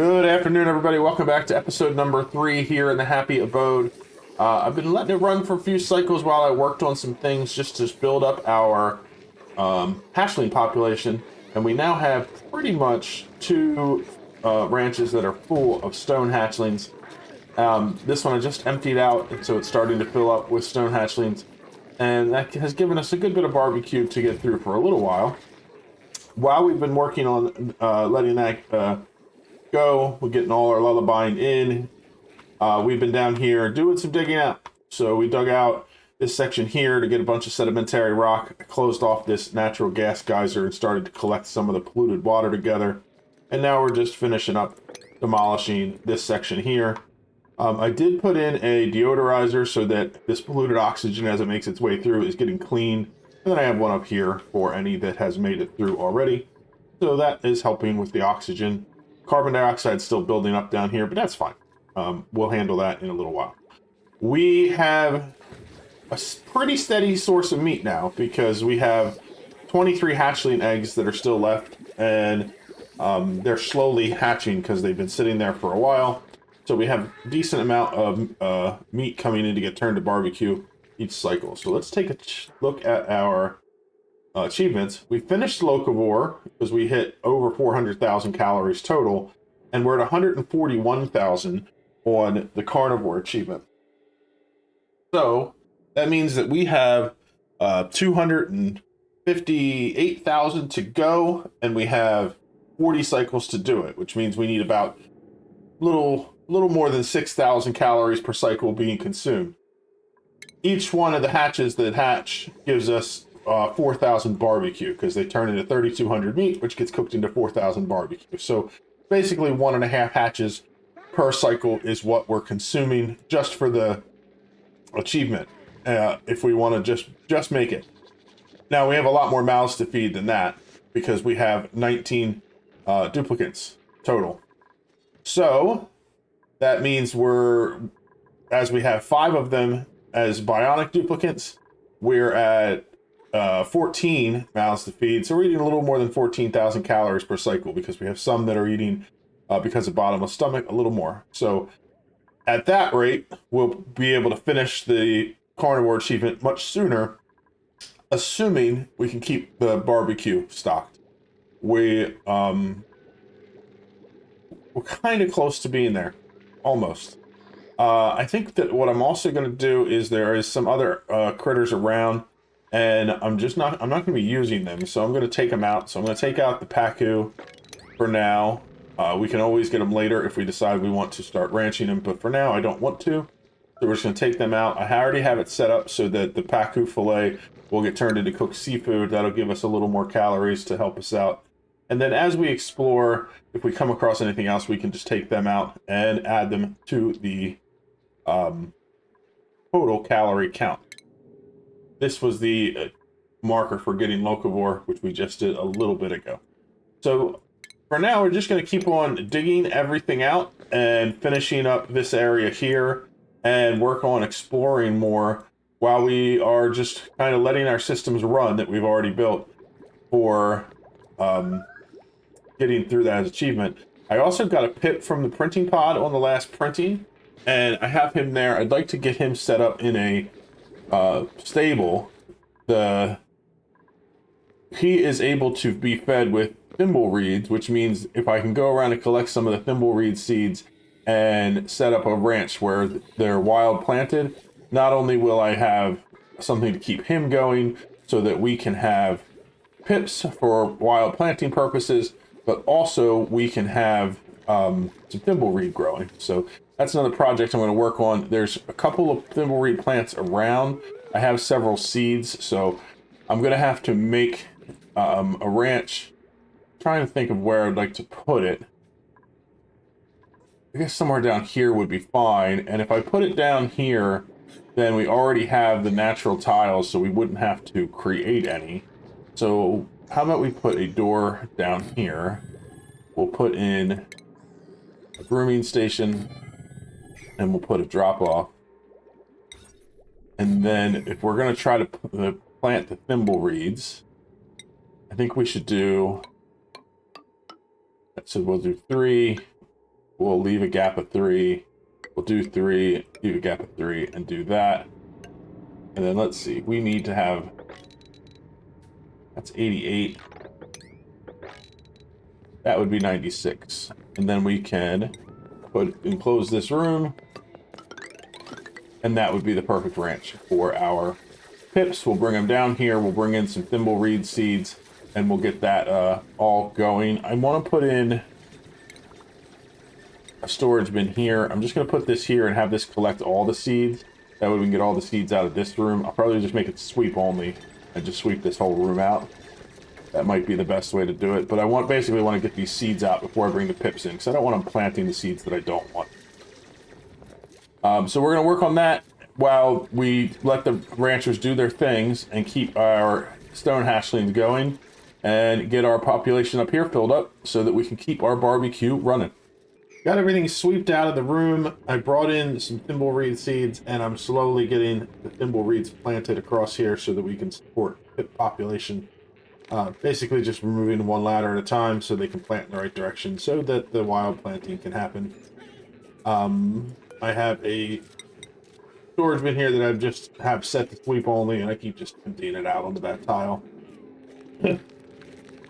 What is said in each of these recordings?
Good afternoon, everybody. Welcome back to episode number 3 here in the Happy Abode. I've been letting it run for a few cycles while I worked on some things just to build up our hatchling population, and we now have pretty much 2 ranches that are full of stone hatchlings. This one I just emptied out, and so it's starting to fill up with stone hatchlings, and that has given us a good bit of barbecue to get through for a little while. While we've been working on letting that go, we're getting all our lullabying in. We've been down here doing some digging out. So we dug out this section here to get a bunch of sedimentary rock. I closed off this natural gas geyser and started to collect some of the polluted water together. And now we're just finishing up demolishing this section here. I did put in a deodorizer so that this polluted oxygen, as it makes its way through, is getting clean. And then I have one up here for any that has made it through already. So that is helping with the oxygen. Carbon dioxide still building up down here, but that's fine. We'll handle that in a little while. We have a pretty steady source of meat now because we have 23 hatchling eggs that are still left, and they're slowly hatching because they've been sitting there for a while. So we have a decent amount of meat coming in to get turned to barbecue each cycle. So let's take a look at our achievements. We finished Locavore because we hit over 400,000 calories total, and we're at 141,000 on the Carnivore achievement. So that means that we have 258,000 to go, and we have 40 cycles to do it, which means we need about little more than 6,000 calories per cycle being consumed. Each one of the hatches that hatch gives us 4,000 barbecue because they turn into 3,200 meat, which gets cooked into 4,000 barbecue. So basically 1.5 hatches per cycle is what we're consuming just for the achievement. If we want to just make it. Now we have a lot more mouths to feed than that because we have 19 duplicates total. So that means as we have 5 of them as Bionic duplicates, we're at 14 mouths to feed. So we're eating a little more than 14,000 calories per cycle because we have some that are eating, because of bottomless stomach, a little more. So at that rate, we'll be able to finish the Carnivore achievement much sooner, assuming we can keep the barbecue stocked. We're kind of close to being there. Almost. I think that what I'm also going to do is there is some other critters around, and I'm not going to be using them, so I'm going to take them out. So I'm going to take out the Pacu for now. We can always get them later if we decide we want to start ranching them, but for now I don't want to. So we're just going to take them out. I already have it set up so that the Pacu fillet will get turned into cooked seafood. That'll give us a little more calories to help us out. And then as we explore, if we come across anything else, we can just take them out and add them to the total calorie count. This was the marker for getting Locavore, which we just did a little bit ago. So for now, we're just going to keep on digging everything out and finishing up this area here and work on exploring more while we are just kind of letting our systems run that we've already built for getting through that as achievement. I also got a pip from the printing pod on the last printing, and I have him there. I'd like to get him set up in a stable. He is able to be fed with thimble reeds, which means if I can go around and collect some of the thimble reed seeds and set up a ranch where they're wild planted, not only will I have something to keep him going so that we can have pips for wild planting purposes, but also we can have some thimbleweed growing. So that's another project I'm going to work on. There's a couple of thimbleweed plants around. I have several seeds, so I'm going to have to make a ranch. I'm trying to think of where I'd like to put it. I guess somewhere down here would be fine. And if I put it down here, then we already have the natural tiles, so we wouldn't have to create any. So how about we put a door down here? We'll put in a grooming station, and we'll put a drop-off. And then if we're going to try to plant the thimble reeds, I think we should do... So we'll do 3, We'll leave a gap of 3. We'll do 3, leave a gap of 3, and do that. And then let's see. We need to have... That's 88. That would be 96. And then we can enclose this room. And that would be the perfect ranch for our pips. We'll bring them down here. We'll bring in some thimbleweed seeds. And we'll get that all going. I want to put in a storage bin here. I'm just going to put this here and have this collect all the seeds. That way we can get all the seeds out of this room. I'll probably just make it sweep only and just sweep this whole room out. That might be the best way to do it. But I basically want to get these seeds out before I bring the pips in, because I don't want them planting the seeds that I don't want. So we're going to work on that while we let the ranchers do their things and keep our stone hatchlings going and get our population up here filled up so that we can keep our barbecue running. Got everything sweeped out of the room. I brought in some thimbleweed seeds, and I'm slowly getting the thimbleweeds planted across here so that we can support pip population. Basically just removing one ladder at a time so they can plant in the right direction so that the wild planting can happen. I have a storage bin here that I just have set to sweep only, and I keep just emptying it out onto that tile.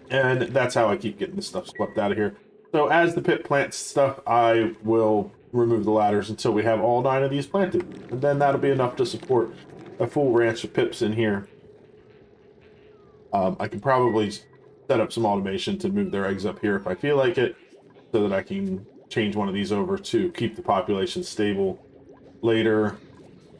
And that's how I keep getting this stuff swept out of here. So as the pip plants stuff, I will remove the ladders until we have all 9 of these planted. And then that'll be enough to support a full ranch of pips in here. I can probably set up some automation to move their eggs up here if I feel like it, so that I can change one of these over to keep the population stable later.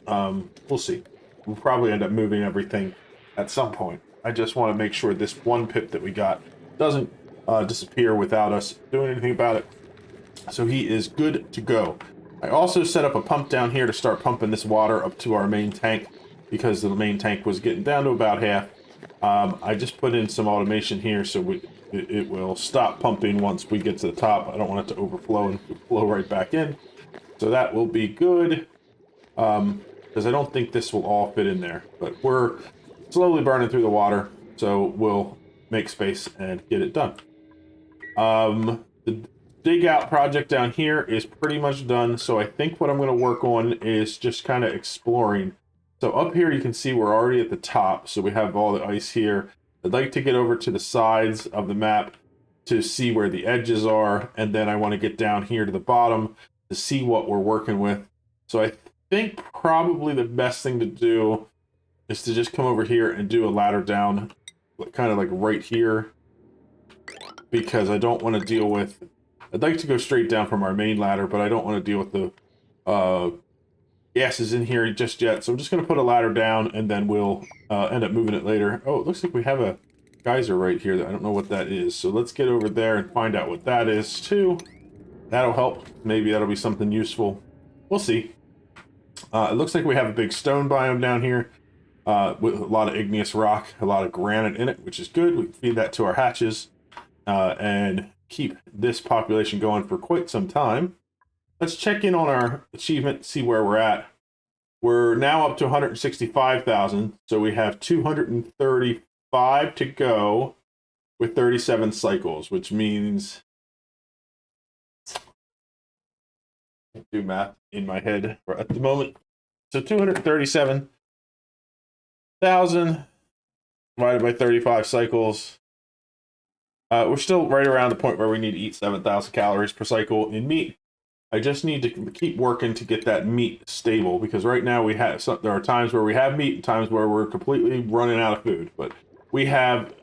We'll see. We'll probably end up moving everything at some point. I just want to make sure this one pip that we got doesn't disappear without us doing anything about it. So he is good to go. I also set up a pump down here to start pumping this water up to our main tank, because the main tank was getting down to about half. I just put in some automation here so it will stop pumping once we get to the top. I don't want it to overflow and flow right back in. So that will be good, because I don't think this will all fit in there. But we're slowly burning through the water, so we'll make space and get it done. The dig out project down here is pretty much done, so I think what I'm going to work on is just kind of exploring. So up here you can see we're already at the top, so we have all the ice here. I'd like to get over to the sides of the map to see where the edges are, and then I want to get down here to the bottom to see what we're working with. So I think probably the best thing to do is to just come over here and do a ladder down, kind of like right here, because I don't want to deal with... I'd like to go straight down from our main ladder, but I don't want to deal with the gases in here just yet. So I'm just going to put a ladder down, and then we'll end up moving it later. Oh, it looks like we have a geyser right here that I don't know what that is. So let's get over there and find out what that is too. That'll help. Maybe that'll be something useful. We'll see. It looks like we have a big stone biome down here with a lot of igneous rock, a lot of granite in it, which is good. We can feed that to our hatches and keep this population going for quite some time. Let's check in on our achievement, see where we're at. We're now up to 165,000, so we have 235 to go with 37 cycles, which means... I can't do math in my head at the moment. So 237,000 divided by 35 cycles. We're still right around the point where we need to eat 7,000 calories per cycle in meat. I just need to keep working to get that meat stable, because right now there are times where we have meat and times where we're completely running out of food. But we have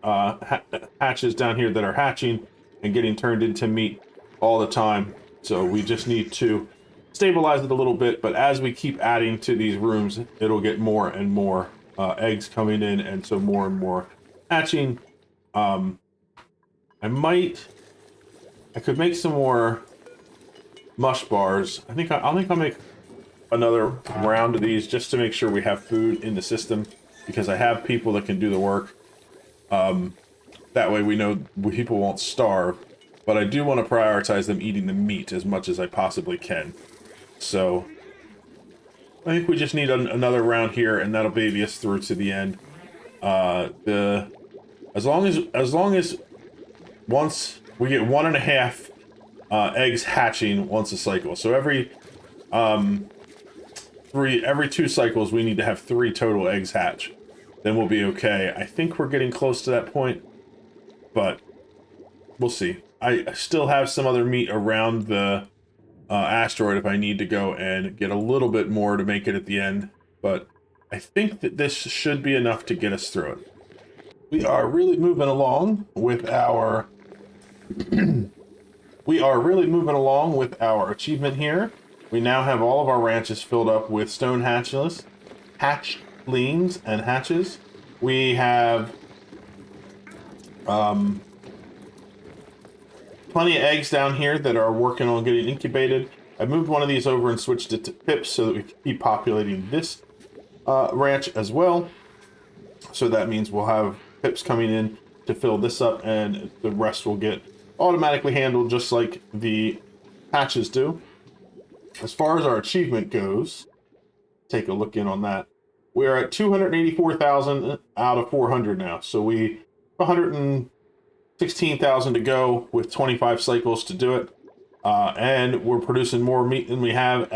hatches down here that are hatching and getting turned into meat all the time. So we just need to stabilize it a little bit. But as we keep adding to these rooms, it'll get more and more eggs coming in, and so more and more hatching. I could make some more mush bars. I think I'll make another round of these just to make sure we have food in the system, because I have people that can do the work. That way we know people won't starve, but I do want to prioritize them eating the meat as much as I possibly can. So I think we just need another round here, and that'll baby us through to the end. As long as once we get 1.5 eggs hatching once a cycle. So every 2 cycles, we need to have 3 total eggs hatch. Then we'll be okay. I think we're getting close to that point, but we'll see. I still have some other meat around the asteroid if I need to go and get a little bit more to make it at the end, but I think that this should be enough to get us through it. We are really moving along with our achievement here. We now have all of our ranches filled up with stone hatchlings and hatches. We have plenty of eggs down here that are working on getting incubated. I moved one of these over and switched it to pips so that we can keep populating this ranch as well. So that means we'll have pips coming in to fill this up, and the rest will get automatically handled just like the hatches do. As far as our achievement goes, take a look in on that. We're at 284,000 out of 400 now. So we 116,000 to go with 25 cycles to do it. And we're producing more meat than we have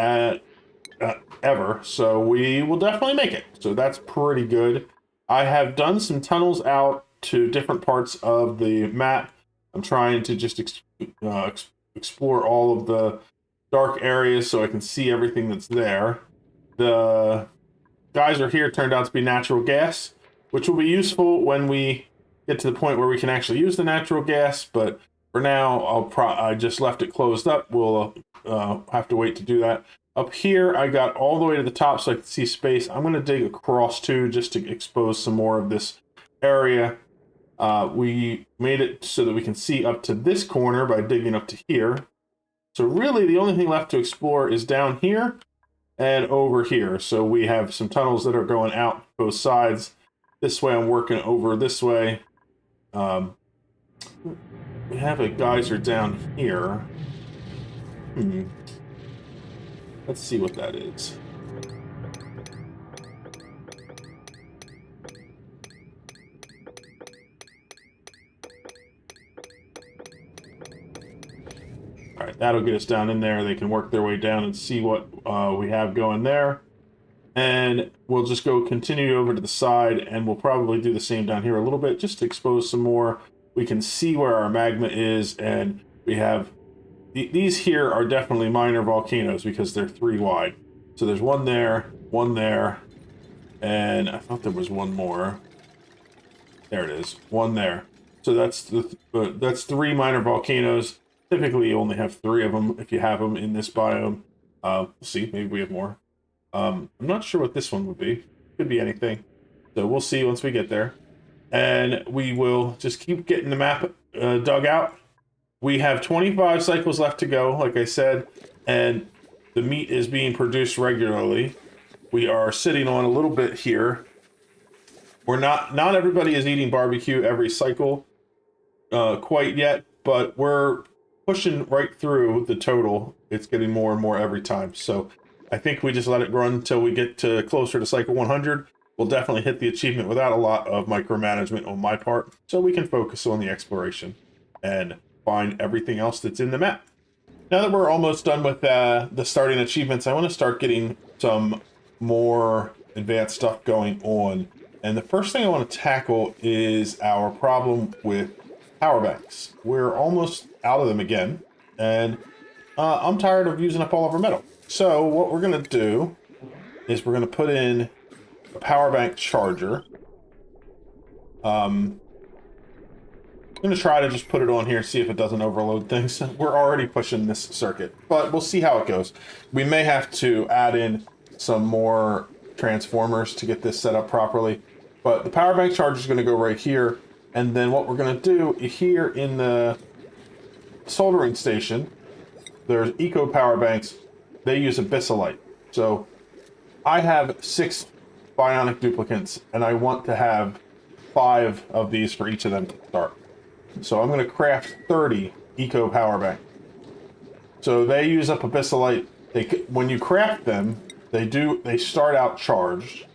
ever. So we will definitely make it. So that's pretty good. I have done some tunnels out to different parts of the map. I'm trying to just explore all of the dark areas so I can see everything that's there. The geyser here turned out to be natural gas, which will be useful when we get to the point where we can actually use the natural gas, but for now, I just left it closed up. We'll have to wait to do that. Up here, I got all the way to the top so I can see space. I'm going to dig across too, just to expose some more of this area. We made it so that we can see up to this corner by digging up to here. So really, the only thing left to explore is down here and over here. So we have some tunnels that are going out both sides. This way I'm working over this way. We have a geyser down here. Let's see what that is. All right, that'll get us down in there. They can work their way down and see what we have going there. And we'll just go continue over to the side, and we'll probably do the same down here a little bit, just to expose some more. We can see where our magma is, and we have... These here are definitely minor volcanoes because they're 3 wide. So there's one there, and I thought there was one more. There it is, one there. So that's 3 minor volcanoes. Typically, you only have 3 of them if you have them in this biome. We'll see, maybe we have more. I'm not sure what this one would be. Could be anything. So we'll see once we get there. And we will just keep getting the map dug out. We have 25 cycles left to go, like I said, and the meat is being produced regularly. We are sitting on a little bit here. We're not everybody is eating barbecue every cycle quite yet, but we're pushing right through the total. It's getting more and more every time. So I think we just let it run until we get to closer to cycle 100. We'll definitely hit the achievement without a lot of micromanagement on my part, so we can focus on the exploration and find everything else that's in the map. Now that we're almost done with the starting achievements, I want to start getting some more advanced stuff going on. And the first thing I want to tackle is our problem with power banks. We're almost out of them again, and I'm tired of using up all of our metal. So what we're going to do is we're going to put in a power bank charger. I'm going to try to just put it on here, see if it doesn't overload things. We're already pushing this circuit, but we'll see how it goes. We may have to add in some more transformers to get this set up properly, but the power bank charger is going to go right here. And then what we're going to do here in the soldering station, there's eco power banks. They use abyssalite. So I have 6 bionic duplicates, and I want to have 5 of these for each of them to start. So I'm going to craft 30 eco power bank. So they use up abyssalite. When you craft them, they start out charged.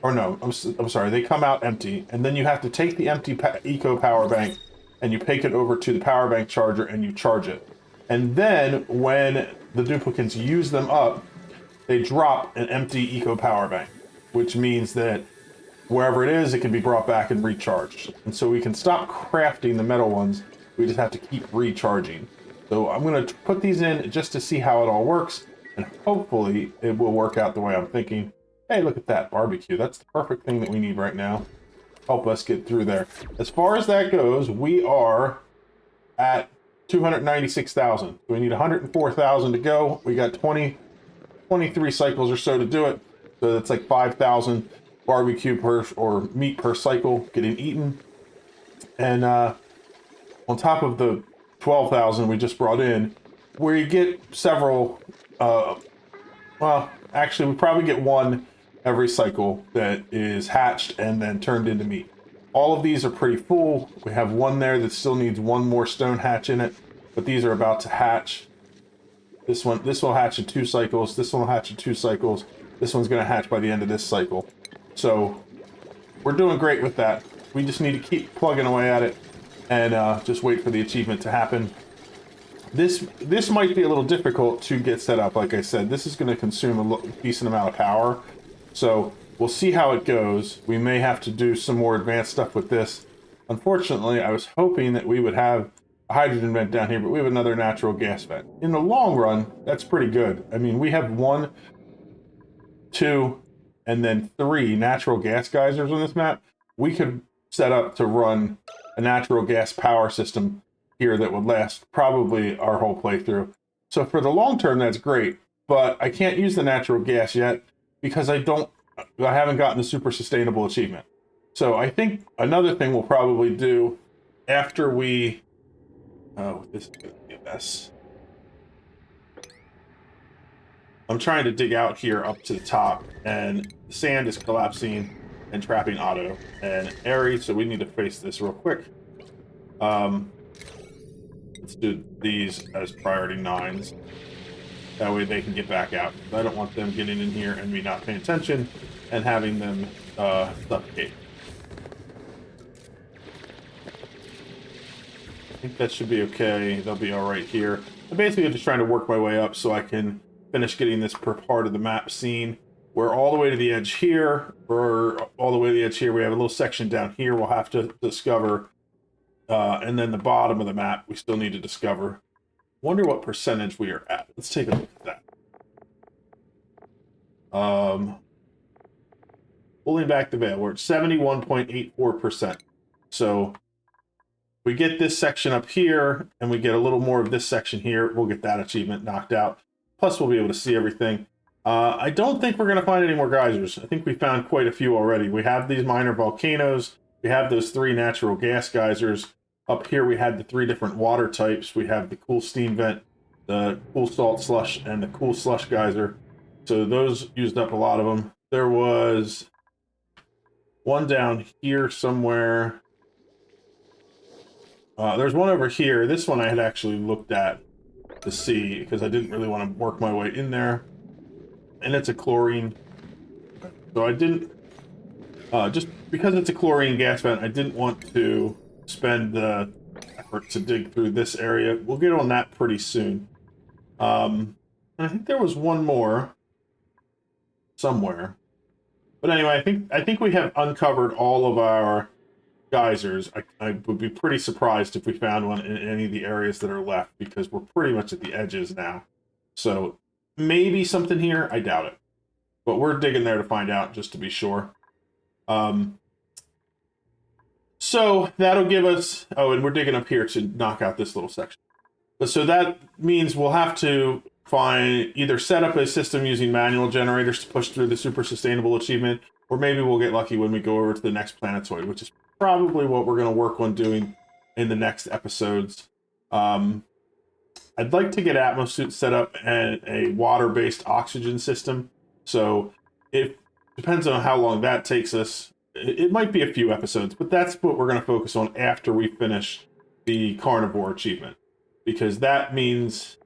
Or no, I'm sorry, they come out empty, and then you have to take the empty eco power bank and you take it over to the power bank charger and you charge it. And then when the duplicates use them up, they drop an empty eco power bank, which means that wherever it is, it can be brought back and recharged. And so we can stop crafting the metal ones. We just have to keep recharging. So I'm going to put these in just to see how it all works. And hopefully it will work out the way I'm thinking. Hey, look at that barbecue. That's the perfect thing that we need right now. Help us get through there. As far as that goes, we are at 296,000. So we need 104,000 to go. We got 23 cycles or so to do it. So that's like 5,000 barbecue per or meat per cycle getting eaten. And on top of the 12,000 we just brought in, we get several, well, actually we probably get one every cycle that is hatched and then turned into meat. All of these are pretty full. We have one there that still needs one more stone hatch in it, but these are about to hatch. This will hatch in 2 cycles. This one will hatch in 2 cycles. This one's going to hatch by the end of this cycle. So we're doing great with that. We just need to keep plugging away at it and just wait for the achievement to happen. This might be a little difficult to get set up. Like I said, this is going to consume a decent amount of power. So we'll see how it goes. We may have to do some more advanced stuff with this. Unfortunately, I was hoping that we would have a hydrogen vent down here, but we have another natural gas vent. In the long run, that's pretty good. I mean, we have 1, 2, and then 3 natural gas geysers on this map. We could set up to run a natural gas power system here that would last probably our whole playthrough. So for the long term, that's great, but I can't use the natural gas yet because I haven't gotten the super sustainable achievement. So I think another thing we'll probably do after we, oh, this is gonna be a mess. I'm trying to dig out here up to the top, and the sand is collapsing and trapping Otto and Aerie, so we need to face this real quick. Let's do these as priority 9s. That way they can get back out. I don't want them getting in here and me not paying attention and having them suffocate. I think that should be okay. They'll be all right here. I'm basically just trying to work my way up so I can finish getting this per part of the map seen. We're all the way to the edge here. We're all the way to the edge here. We have a little section down here we'll have to discover. And then the bottom of the map we still need to discover. Wonder what percentage we are at. Let's take a look at that. Pulling back the veil, we're at 71.84%. So we get this section up here, and we get a little more of this section here. We'll get that achievement knocked out. Plus, we'll be able to see everything. I don't think we're going to find any more geysers. I think we found quite a few already. We have these minor volcanoes. We have those 3 natural gas geysers. Up here, we had the 3 different water types. We have the cool steam vent, the cool salt slush, and the cool slush geyser. So those used up a lot of them. There was one down here somewhere. There's one over here. This one I had actually looked at to see because I didn't really want to work my way in there. And it's a chlorine. So I didn't, just because it's a chlorine gas vent, I didn't want to spend the effort to dig through this area. We'll get on that pretty soon. I think there was one more somewhere. But anyway, I think we have uncovered all of our geysers. I would be pretty surprised if we found one in any of the areas that are left because we're pretty much at the edges now. So maybe something here. I doubt it. But we're digging there to find out just to be sure. So that'll give us... Oh, and we're digging up here to knock out this little section. But so that means we'll have to either set up a system using manual generators to push through the super sustainable achievement, or maybe we'll get lucky when we go over to the next planetoid, which is probably what we're going to work on doing in the next episodes. I'd like to get Atmosuit set up and a water-based oxygen system. So it depends on how long that takes us. It might be a few episodes, but that's what we're going to focus on after we finish the Carnivore achievement. Because that means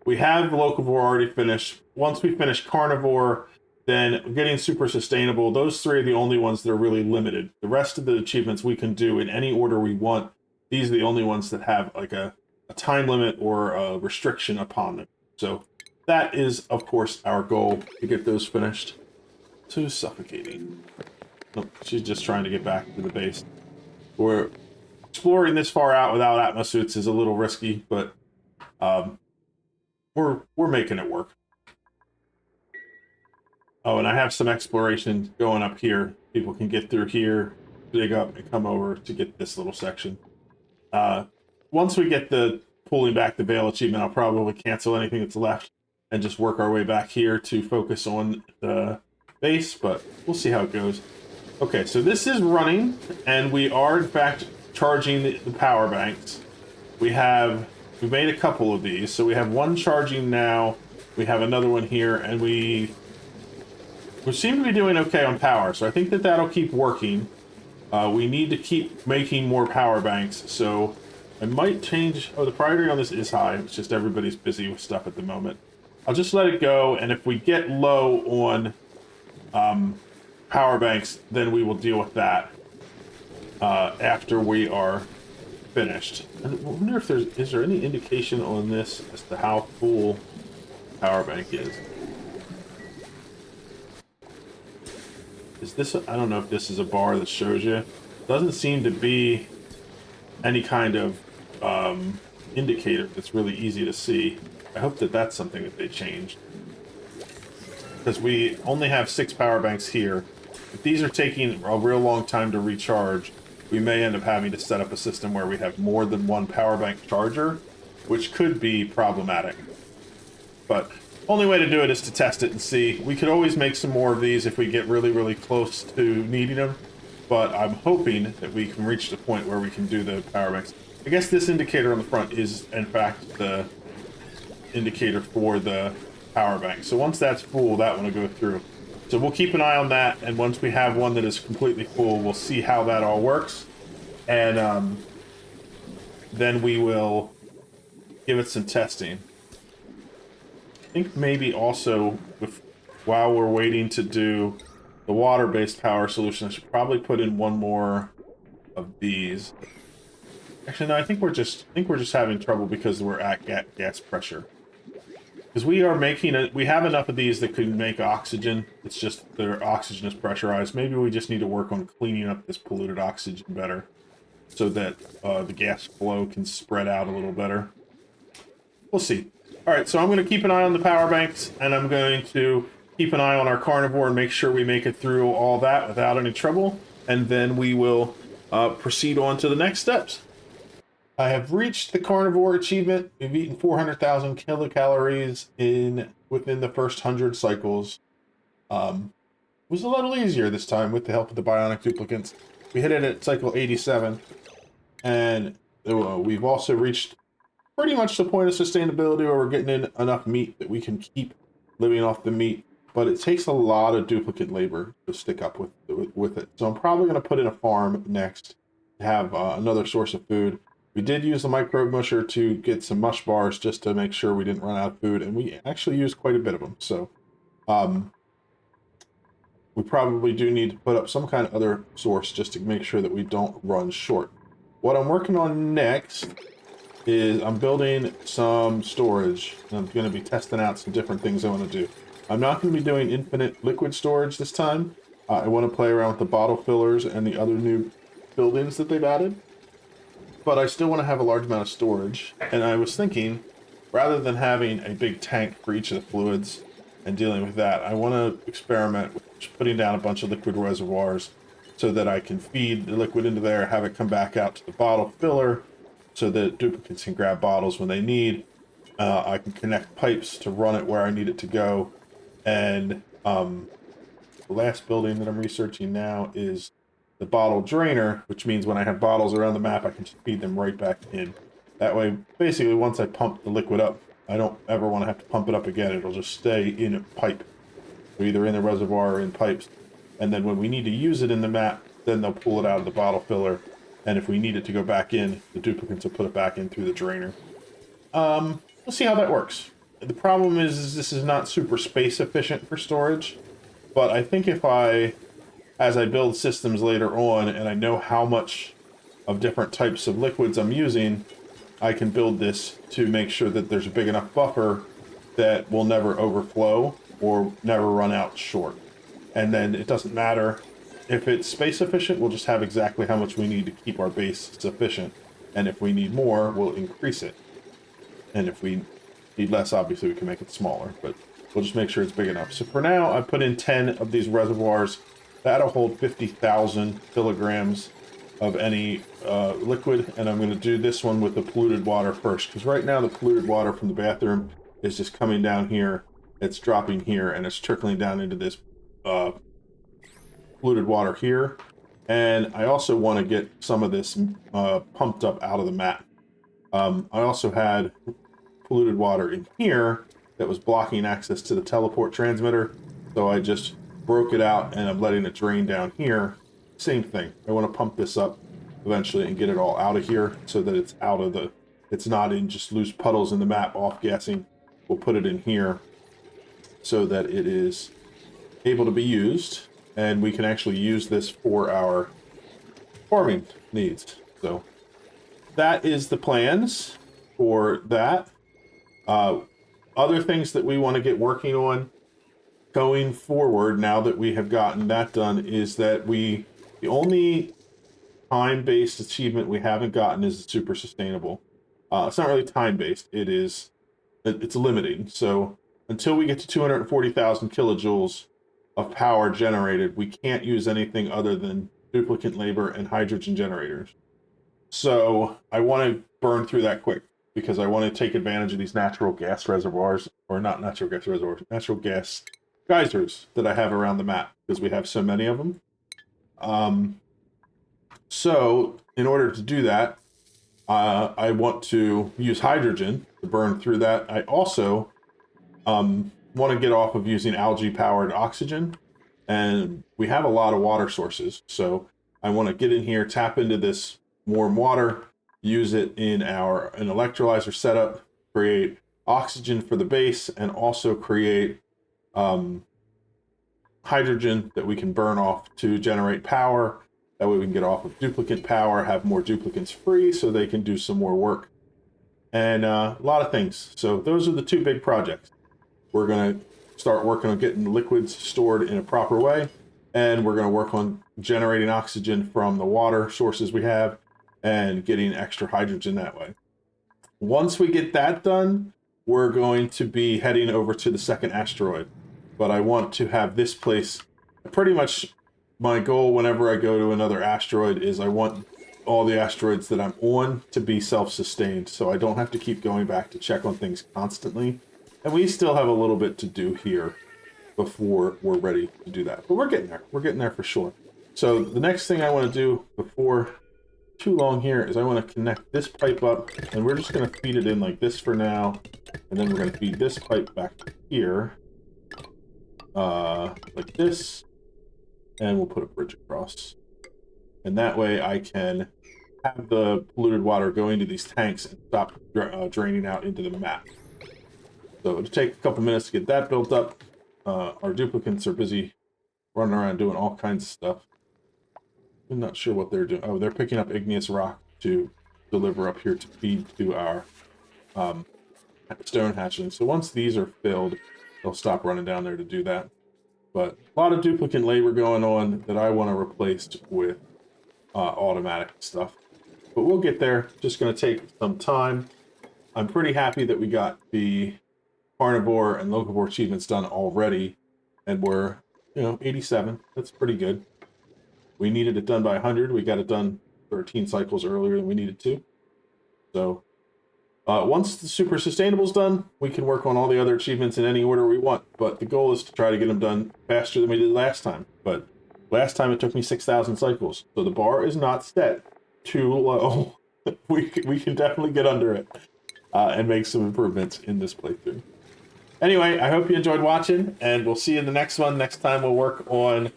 we have Locavore already finished. Once we finish Carnivore, then getting super sustainable, those 3 are the only ones that are really limited. The rest of the achievements we can do in any order we want. These are the only ones that have like a a time limit or a restriction upon them. So that is, of course, our goal, to get those finished. So suffocating. Nope, she's just trying to get back to the base. We're exploring this far out without atmosuits is a little risky, but we're making it work. Oh, and I have some exploration going up here. People can get through here, dig up, and come over to get this little section. Once we get the pulling back the Veil achievement, I'll probably cancel anything that's left and just work our way back here to focus on the base, but we'll see how it goes. Okay, so this is running, and we are, in fact, charging the power banks. We've made a couple of these, so we have one charging now, we have another one here, and we seem to be doing okay on power, so I think that that'll keep working. We need to keep making more power banks, so I might change... Oh, the priority on this is high. It's just everybody's busy with stuff at the moment. I'll just let it go, and if we get low on power banks, then we will deal with that after we are finished. I wonder if is there any indication on this as to how full power bank is. Is this... I don't know if this is a bar that shows you. Doesn't seem to be any kind of indicator that's really easy to see. I hope that that's something that they changed. Because we only have 6 power banks here. If these are taking a real long time to recharge, we may end up having to set up a system where we have more than one power bank charger, which could be problematic. But only way to do it is to test it and see. We could always make some more of these if we get really, really close to needing them. But I'm hoping that we can reach the point where we can do the power banks. I guess this indicator on the front is, in fact, the indicator for the power bank. So once that's full, that one will go through. So we'll keep an eye on that, and once we have one that is completely full, we'll see how that all works. And then we will give it some testing. I think maybe also, while we're waiting to do the water-based power solution, I should probably put in one more of these. Actually, no, I think we're just having trouble because we're at gas pressure. Because we are making it, we have enough of these that could make oxygen. It's just their oxygen is pressurized. Maybe we just need to work on cleaning up this polluted oxygen better, so that the gas flow can spread out a little better. We'll see. All right, so I'm going to keep an eye on the power banks, and I'm going to keep an eye on our carnivore and make sure we make it through all that without any trouble, and then we will proceed on to the next steps. I have reached the carnivore achievement. We've eaten 400,000 kilocalories within the first 100 cycles. It was a little easier this time with the help of the bionic duplicants. We hit it at cycle 87, and we've also reached pretty much the point of sustainability where we're getting in enough meat that we can keep living off the meat, but it takes a lot of duplicate labor to stick up with it. So I'm probably going to put in a farm next to have another source of food. We did use the microbe musher to get some mush bars just to make sure we didn't run out of food, and we actually used quite a bit of them. So we probably do need to put up some kind of other source just to make sure that we don't run short. What I'm working on next is I'm building some storage, and I'm going to be testing out some different things I want to do. I'm not going to be doing infinite liquid storage this time. I want to play around with the bottle fillers and the other new buildings that they've added. But I still want to have a large amount of storage, and I was thinking, rather than having a big tank for each of the fluids and dealing with that, I want to experiment with putting down a bunch of liquid reservoirs so that I can feed the liquid into there, have it come back out to the bottle filler so that duplicates can grab bottles when they need. I can connect pipes to run it where I need it to go. And the last building that I'm researching now is the bottle drainer, which means when I have bottles around the map, I can just feed them right back in. That way, basically, once I pump the liquid up, I don't ever want to have to pump it up again. It'll just stay in a pipe, so either in the reservoir or in pipes. And then when we need to use it in the map, then they'll pull it out of the bottle filler. And if we need it to go back in, the duplicates will put it back in through the drainer. We'll see how that works. The problem is this is not super space efficient for storage, but I think as I build systems later on and I know how much of different types of liquids I'm using, I can build this to make sure that there's a big enough buffer that will never overflow or never run out short. And then it doesn't matter if it's space efficient, we'll just have exactly how much we need to keep our base sufficient. And if we need more, we'll increase it. And if we need less, obviously we can make it smaller, but we'll just make sure it's big enough. So for now, I put in 10 of these reservoirs. That'll hold 50,000 kilograms of any liquid, and I'm going to do this one with the polluted water first, because right now the polluted water from the bathroom is just coming down here, it's dropping here, and it's trickling down into this polluted water here. And I also want to get some of this pumped up out of the map. I also had polluted water in here that was blocking access to the teleport transmitter, so I just broke it out and I'm letting it drain down here. Same thing, I want to pump this up eventually and get it all out of here so that it's out of the, it's not in just loose puddles in the map off gassing. We'll put it in here so that it is able to be used, and we can actually use this for our farming needs. So that is the plans for that. Other things that we want to get working on going forward, now that we have gotten that done, is that the only time-based achievement we haven't gotten is super sustainable. It's not really time-based, it's limiting. So until we get to 240,000 kilojoules of power generated, we can't use anything other than duplicate labor and hydrogen generators. So I want to burn through that quick, because I want to take advantage of these natural gas reservoirs, or not natural gas reservoirs, natural gas geysers that I have around the map, because we have so many of them. So in order to do that, I want to use hydrogen to burn through that. I also want to get off of using algae-powered oxygen, and we have a lot of water sources. So I want to get in here, tap into this warm water, use it in an electrolyzer setup, create oxygen for the base, and also create hydrogen that we can burn off to generate power. That way we can get off of duplicate power, have more duplicates free so they can do some more work. And a lot of things. So those are the two big projects. We're going to start working on getting the liquids stored in a proper way, and we're going to work on generating oxygen from the water sources we have and getting extra hydrogen that way. Once we get that done, we're going to be heading over to the second asteroid. But I want to have this place, pretty much my goal whenever I go to another asteroid is I want all the asteroids that I'm on to be self-sustained, so I don't have to keep going back to check on things constantly. And we still have a little bit to do here before we're ready to do that. But we're getting there. We're getting there for sure. So the next thing I want to do before too long here is I want to connect this pipe up, and we're just going to feed it in like this for now. And then we're going to feed this pipe back here. Like this, and we'll put a bridge across, and that way I can have the polluted water go into these tanks and stop draining out into the map. So it'll take a couple minutes to get that built up. Our duplicates are busy running around doing all kinds of stuff. I'm not sure what they're doing. Oh, they're picking up igneous rock to deliver up here to feed to our stone hatchling. So once these are filled, they'll stop running down there to do that. But a lot of duplicate labor going on that I want to replace with automatic stuff. But we'll get there. Just going to take some time. I'm pretty happy that we got the Carnivore and Locavore achievements done already. And we're, 87. That's pretty good. We needed it done by 100. We got it done 13 cycles earlier than we needed to. So once the super sustainable is done, we can work on all the other achievements in any order we want. But the goal is to try to get them done faster than we did last time. But last time it took me 6,000 cycles. So the bar is not set too low. we can definitely get under it and make some improvements in this playthrough. Anyway, I hope you enjoyed watching, and we'll see you in the next one. Next time we'll work on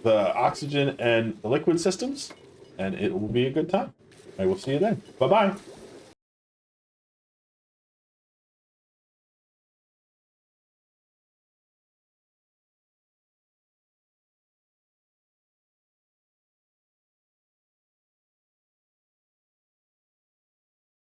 the oxygen and the liquid systems, and it will be a good time. I will see you then. Bye-bye.